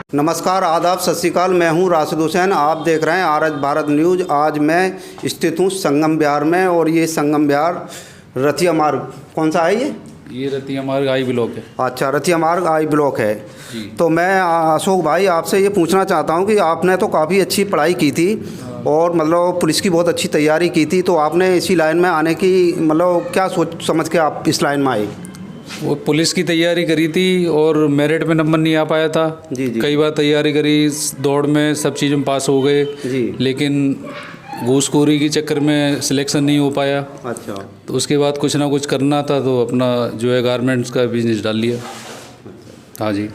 नमस्कार, आदाब, सत श्री अकाल। मैं हूं राशिद हुसैन। आप देख रहे हैं आरज भारत न्यूज़। आज मैं स्थित हूं संगम विहार में और ये संगम विहार रतिया मार्ग कौन सा है? ये रतिया मार्ग आई ब्लॉक है। अच्छा, रतिया मार्ग आई ब्लॉक है जी। तो मैं अशोक भाई आपसे ये पूछना चाहता हूं कि आपने तो काफ़ी अच्छी पढ़ाई की थी और मतलब पुलिस की बहुत अच्छी तैयारी की थी, तो आपने इसी लाइन में आने की मतलब क्या सोच समझ के आप इस लाइन में आए? वो पुलिस की तैयारी करी थी और मेरिट में नंबर नहीं आ पाया था। जी जी। कई बार तैयारी करी, दौड़ में सब चीज़ में पास हो गए जी। लेकिन घूसखोरी के चक्कर में सिलेक्शन नहीं हो पाया। अच्छा। तो उसके बाद कुछ ना कुछ करना था तो अपना जो है गारमेंट्स का बिजनेस डाल लिया। हाँ जी।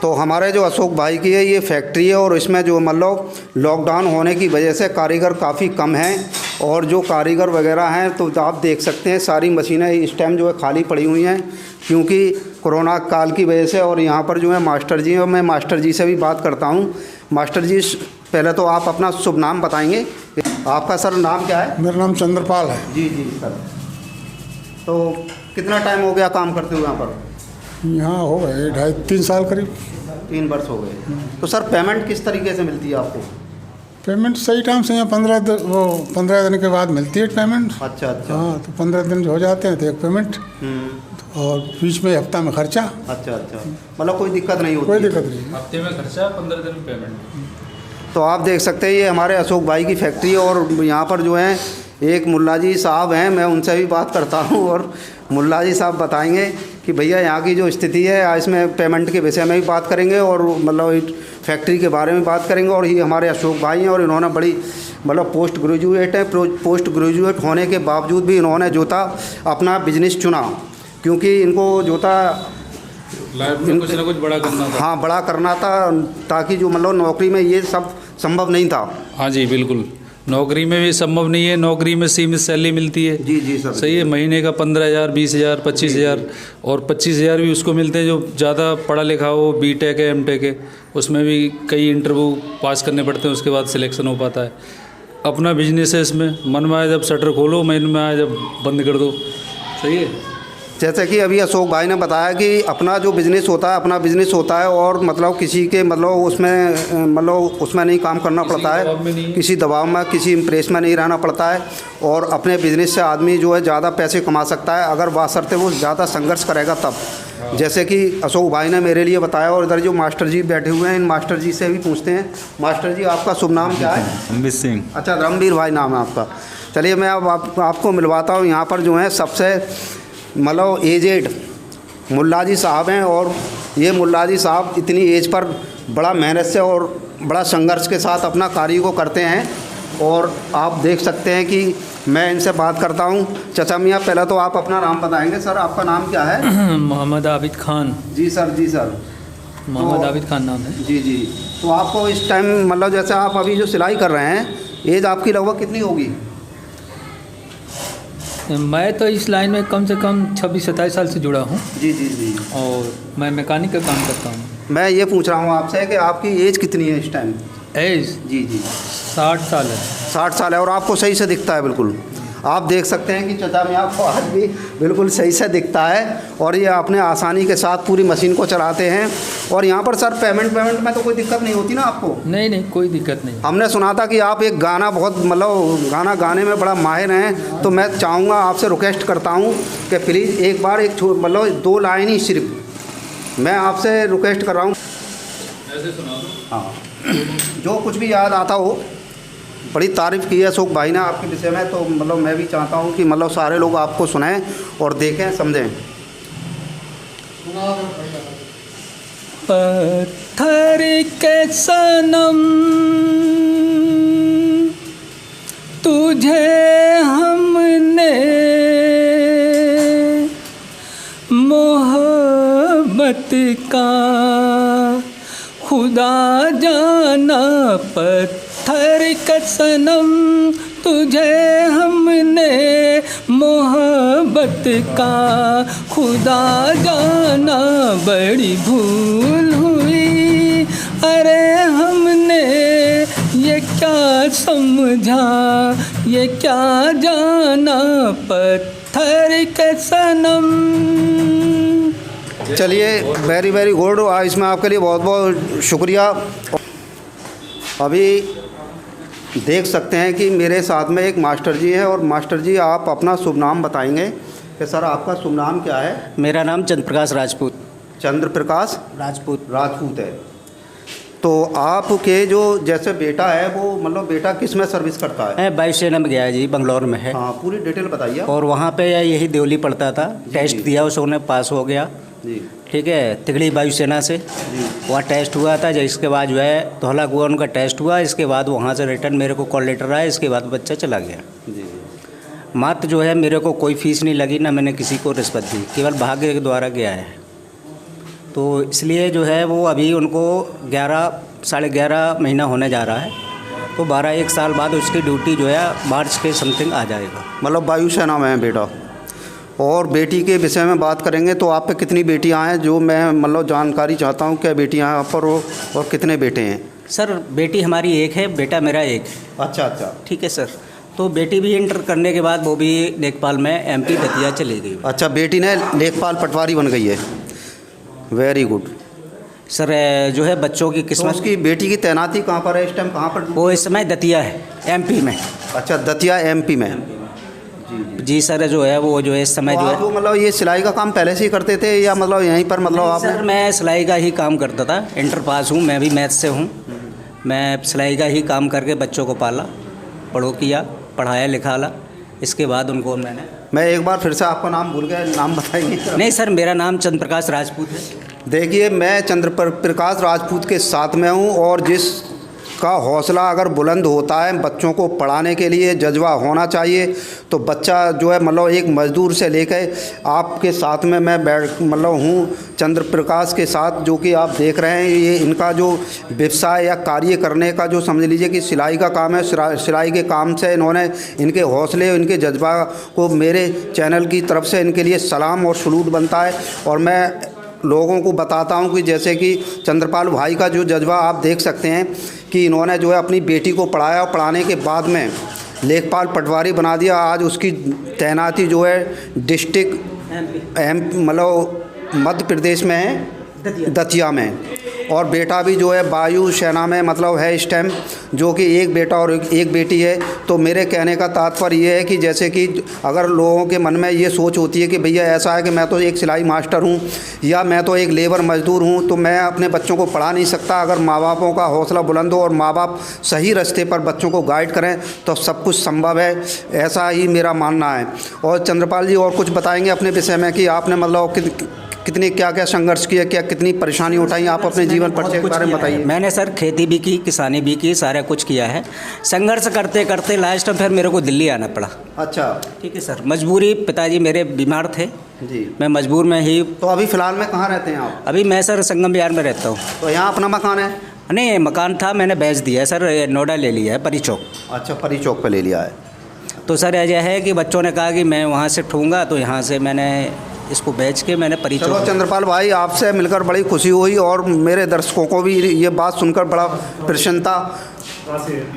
तो हमारे जो अशोक भाई की है ये फैक्ट्री है और इसमें जो मतलब लॉकडाउन होने की वजह से कारीगर काफ़ी कम हैं और जो कारीगर वगैरह हैं तो आप देख सकते हैं सारी मशीनें इस टाइम जो है खाली पड़ी हुई हैं क्योंकि कोरोना काल की वजह से। और यहाँ पर जो है मास्टर जी हैं, मैं मास्टर जी से भी बात करता हूँ। मास्टर जी, पहले तो आप अपना शुभ नाम बताएंगे। आपका सर नाम क्या है? मेरा नाम चंद्रपाल है। जी जी सर। तो कितना टाइम हो गया काम करते हुए यहाँ पर? यहाँ हो गए 2.5-3 साल करीब। 3 वर्ष हो गए। तो सर पेमेंट किस तरीके से मिलती है आपको? पेमेंट सही टाइम से यहाँ 15 दिन के बाद मिलती है पेमेंट। अच्छा अच्छा। हाँ, तो 15 दिन हो जाते हैं तो एक पेमेंट और बीच में हफ्ता में खर्चा। अच्छा अच्छा, मतलब कोई दिक्कत नहीं होती? कोई दिक्कत नहीं। हफ्ते में खर्चा, 15 दिन में पेमेंट। तो आप देख सकते हैं ये हमारे अशोक भाई की फैक्ट्री है और यहाँ पर जो है एक मुल्ला जी साहब हैं, मैं उनसे भी बात करता हूँ और मुल्ला जी साहब बताएंगे कि भैया यहाँ की जो स्थिति है इसमें पेमेंट के विषय में भी बात करेंगे और मतलब फैक्ट्री के बारे में बात करेंगे। और ये हमारे अशोक भाई हैं और इन्होंने बड़ी मतलब पोस्ट ग्रेजुएट है। पोस्ट ग्रेजुएट होने के बावजूद भी इन्होंने जूता अपना बिजनेस चुना क्योंकि इनको जूता लाइफ में कुछ ना कुछ बड़ा करना था। हाँ, बड़ा करना था ताकि जो मतलब नौकरी में ये सब संभव नहीं था। हाँ जी बिल्कुल, नौकरी में भी संभव नहीं है। नौकरी में सीमित सैलरी मिलती है। जी जी सर। सही है, महीने का 15,000, 20,000, 25,000 और 25,000 भी उसको मिलते हैं जो ज़्यादा पढ़ा लिखा हो, बीटेक है, एमटेक है, उसमें भी कई इंटरव्यू पास करने पड़ते हैं, उसके बाद सिलेक्शन हो पाता है। अपना बिजनेस है, इसमें मन में आए जब शटर खोलो, मन में आए जब बंद कर दो। सही है। जैसे कि अभी अशोक भाई ने बताया कि अपना जो बिज़नेस होता है अपना बिज़नेस होता है और मतलब किसी के मतलब उसमें नहीं काम करना पड़ता है, किसी दबाव में, किसी इम्प्रेस में नहीं रहना पड़ता है और अपने बिज़नेस से आदमी जो है ज़्यादा पैसे कमा सकता है अगर वासरते वो ज़्यादा संघर्ष करेगा तब। जैसे कि अशोक भाई ने मेरे लिए बताया और इधर जो मास्टर जी बैठे हुए हैं इन मास्टर जी से भी पूछते हैं। मास्टर जी, आपका शुभ नाम क्या है? अमित सिंह। अच्छा, धर्मवीर भाई नाम है आपका। चलिए मैं अब आपको मिलवाता हूँ। यहाँ पर जो है सबसे मतलब एजेड मुल्ला जी साहब हैं और ये मुल्ला जी साहब इतनी एज पर बड़ा मेहनत से और बड़ा संघर्ष के साथ अपना कार्य को करते हैं और आप देख सकते हैं कि मैं इनसे बात करता हूं। चाचा मियाँ, पहले तो आप अपना नाम बताएंगे। सर, आपका नाम क्या है? मोहम्मद आबिद खान। जी सर। जी सर, मोहम्मद आबिद खान नाम है। जी जी। तो आपको इस टाइम मतलब जैसे आप अभी जो सिलाई कर रहे हैं, एज आपकी लगभग कितनी होगी? मैं तो इस लाइन में कम से कम 26-27 साल से जुड़ा हूँ। जी जी जी। और मैं मैकेनिक का काम करता हूँ। मैं ये पूछ रहा हूँ आपसे कि आपकी एज कितनी है इस टाइम? एज जी जी। 60 साल है। 60 साल है और आपको सही से दिखता है बिल्कुल। आप देख सकते हैं कि चचा में आपको आज भी बिल्कुल सही से दिखता है और ये अपने आसानी के साथ पूरी मशीन को चलाते हैं। और यहाँ पर सर पेमेंट में तो कोई दिक्कत नहीं होती ना आपको? नहीं, कोई दिक्कत नहीं। हमने सुना था कि आप एक गाना बहुत मतलब गाना गाने में बड़ा माहिर हैं, तो मैं चाहूँगा आपसे रिक्वेस्ट करता हूँ कि प्लीज़ एक बार मतलब 2 लाइन ही सिर्फ मैं आपसे रिक्वेस्ट कर रहा हूँ। ऐसे सुना दो। हाँ, जो कुछ भी याद आता हो। बड़ी तारीफ़ की है अशोक भाई ने आपके विषय में, तो मतलब मैं भी चाहता हूँ कि मतलब सारे लोग आपको सुनें और देखें, समझें। पत्थर के सनम तुझे हमने मोहब्बत का खुदा जाना। पत्थर का सनम तुझे हमने मोहब्बत का खुदा जाना। बड़ी भूल हुई, अरे हमने ये क्या समझा, ये क्या जाना। पत्थर के सनम चलिए, वेरी वेरी गुड। इसमें आपके लिए बहुत बहुत शुक्रिया। अभी देख सकते हैं कि मेरे साथ में एक मास्टर जी हैं, और मास्टर जी आप अपना शुभ नाम बताएंगे कि सर आपका शुभ नाम क्या है? मेरा नाम चंद्रप्रकाश राजपूत चंद्रप्रकाश राजपूत है। तो आपके जो जैसे बेटा है वो मतलब बेटा किस में सर्विस करता है? वायुसेना में गया है जी, बंगलौर में है। हाँ, पूरी डिटेल बताइए। और वहाँ पे यही देवली पढ़ता था। टेस्ट दिया, उसने पास हो गया जी। ठीक है, तिगड़ी वायुसेना से वहाँ टेस्ट हुआ था। इसके बाद जो है धौला कुआं उनका टेस्ट हुआ। इसके बाद वहाँ से रिटर्न मेरे को कॉल लेटर आया। इसके बाद बच्चा चला गया जी। मात्र जो है मेरे को कोई फीस नहीं लगी, ना मैंने किसी को रिश्वत दी, केवल भाग्य के द्वारा गया है। तो इसलिए जो है वो अभी उनको 11-11.5 महीना होने जा रहा है। तो 1 साल बाद उसकी ड्यूटी जो है मार्च के समथिंग आ जाएगा। मतलब वायुसेना में है बेटा। और बेटी के विषय में बात करेंगे तो आप पे कितनी बेटियां हैं, जो मैं मतलब जानकारी चाहता हूं, क्या बेटियां हैं आप पर और कितने बेटे हैं? सर बेटी हमारी एक है, बेटा मेरा एक है। अच्छा। ठीक है सर। तो बेटी भी इंटर करने के बाद वो भी लेखपाल में MP दतिया चली गई। अच्छा, बेटी ने लेखपाल पटवारी बन गई है, वेरी गुड। सर जो है बच्चों की तो किस्मत। उसकी बेटी की तैनाती कहाँ पर है इस टाइम, कहाँ पर? वो इस समय दतिया है, MP में। अच्छा, दतिया MP में। जी सर, जो है वो जो है इस समय तो जो आप है मतलब ये सिलाई का काम पहले से ही करते थे या मतलब यहीं पर मतलब आप? सर मैं सिलाई का ही काम करता था। इंटर पास हूँ, मैं भी मैथ से हूँ। मैं सिलाई का ही काम करके बच्चों को पाला, पढ़ो किया, पढ़ाया लिखाला। इसके बाद उनको मैं एक बार फिर से आपका नाम भूल गया, नाम बताएंगे? नहीं सर, मेरा नाम चंद्रप्रकाश राजपूत है। देखिए, मैं चंद्रप्रकाश राजपूत के साथ में हूँ, और जिसका हौसला अगर बुलंद होता है बच्चों को पढ़ाने के लिए, जज्बा होना चाहिए। तो बच्चा जो है मतलब एक मज़दूर से लेकर आपके साथ में मैं मतलब हूँ चंद्रप्रकाश के साथ, जो कि आप देख रहे हैं। ये इनका जो व्यवसाय या कार्य करने का जो समझ लीजिए कि सिलाई का काम है। सिलाई के काम से इन्होंने इनके हौसले, इनके जज्बा को मेरे चैनल की तरफ से इनके लिए सलाम और सलूट बनता है। और मैं लोगों को बताता हूं कि जैसे कि चंद्रपाल भाई का जो जज्बा आप देख सकते हैं कि इन्होंने जो है अपनी बेटी को पढ़ाया, और पढ़ाने के बाद में लेखपाल पटवारी बना दिया। आज उसकी तैनाती जो है डिस्ट्रिक्ट मतलब मध्य प्रदेश में है, दतिया में। और बेटा भी जो है वायु सेना में मतलब है इस टाइम, जो कि एक बेटा और एक बेटी है। तो मेरे कहने का तात्पर्य ये है कि जैसे कि अगर लोगों के मन में ये सोच होती है कि भैया ऐसा है कि मैं तो एक सिलाई मास्टर हूँ या मैं तो एक लेबर मज़दूर हूँ, तो मैं अपने बच्चों को पढ़ा नहीं सकता। अगर माँ बापों का हौसला बुलंद हो और माँ बाप सही रास्ते पर बच्चों को गाइड करें तो सब कुछ संभव है, ऐसा ही मेरा मानना है। और चंद्रपाल जी और कुछ बताएंगे अपने विषय में कि आपने मतलब कितनी क्या क्या संघर्ष किया, क्या कितनी परेशानी उठाई, आप अपने जीवन परिचय के बारे में बताइए। मैंने सर खेती भी की, किसानी भी की, सारा कुछ किया है। संघर्ष करते करते लास्ट में फिर मेरे को दिल्ली आना पड़ा। अच्छा, ठीक है सर, मजबूरी। पिताजी मेरे बीमार थे जी, मैं मजबूर में ही। तो अभी फ़िलहाल में कहाँ रहते हैं आप? अभी मैं सर संगम बिहार में रहता हूँ। तो यहाँ अपना मकान है? नहीं, मकान था, मैंने बेच दिया है सर, नोएडा ले लिया है, परी चौक। अच्छा, परी चौक पे ले लिया है। तो सर ऐसा है कि बच्चों ने कहा कि मैं वहाँ शिफ्ट होऊंगा, तो यहाँ से मैंने इसको बेच के मैंने परी चलो चौक। चंद्रपाल भाई, आपसे मिलकर बड़ी खुशी हुई, और मेरे दर्शकों को भी ये बात सुनकर बड़ा प्रसन्नता।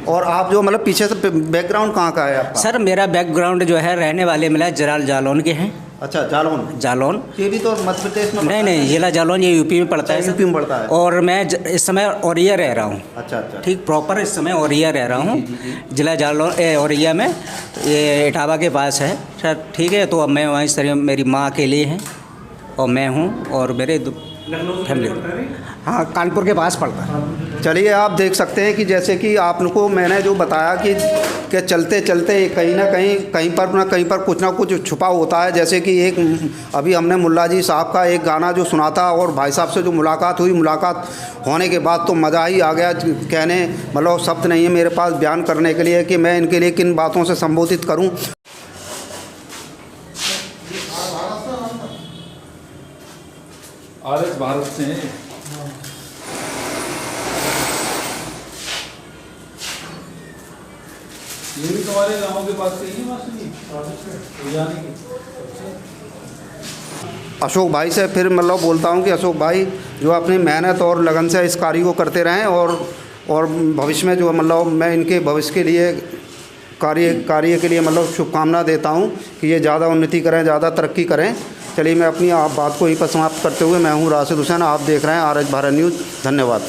और आप जो मतलब पीछे से बैकग्राउंड कहाँ का है आपका? सर मेरा बैकग्राउंड जो है रहने वाले मिला जराल जालौन के हैं। अच्छा, जालौन। जालौन ये भी तो मध्य प्रदेश में? नहीं, जिला जालौन ये यूपी में पड़ता है। यूपी में पड़ता है। और मैं इस समय औरैया रह रहा हूँ। अच्छा। ठीक, प्रॉपर इस समय औरैया रह रहा हूँ, जिला जालौन औरैया में, ये इटावा के पास है सर। ठीक है, तो अब मैं वहीं सर, मेरी माँ अकेली हैं और मैं हूँ और मेरे फैमिली। हाँ, कानपुर के पास पड़ता है। चलिए, आप देख सकते हैं कि जैसे कि आपको मैंने जो बताया कि चलते चलते कहीं ना कहीं पर कुछ ना कुछ छुपा होता है। जैसे कि एक अभी हमने मुल्ला जी साहब का एक गाना जो सुना था, और भाई साहब से जो मुलाकात हुई, मुलाकात होने के बाद तो मज़ा ही आ गया। कहने मतलब शब्द नहीं है मेरे पास बयान करने के लिए कि मैं इनके लिए किन बातों से संबोधित करूँ। भारत से हैं। ये भी तुम्हारे गांव के पास से ही है मास्टर जी? अशोक भाई से फिर मतलब बोलता हूँ कि अशोक भाई जो अपनी मेहनत और लगन से इस कार्य को करते रहें, और भविष्य में जो मतलब मैं इनके भविष्य के लिए कार्य के लिए मतलब शुभकामना देता हूँ कि ये ज़्यादा उन्नति करें, ज़्यादा तरक्की करें। चलिए मैं अपनी आप बात को यहीं पर समाप्त करते हुए मैं हूँ राशिद हुसैन, आप देख रहे हैं RH भारत न्यूज़। धन्यवाद।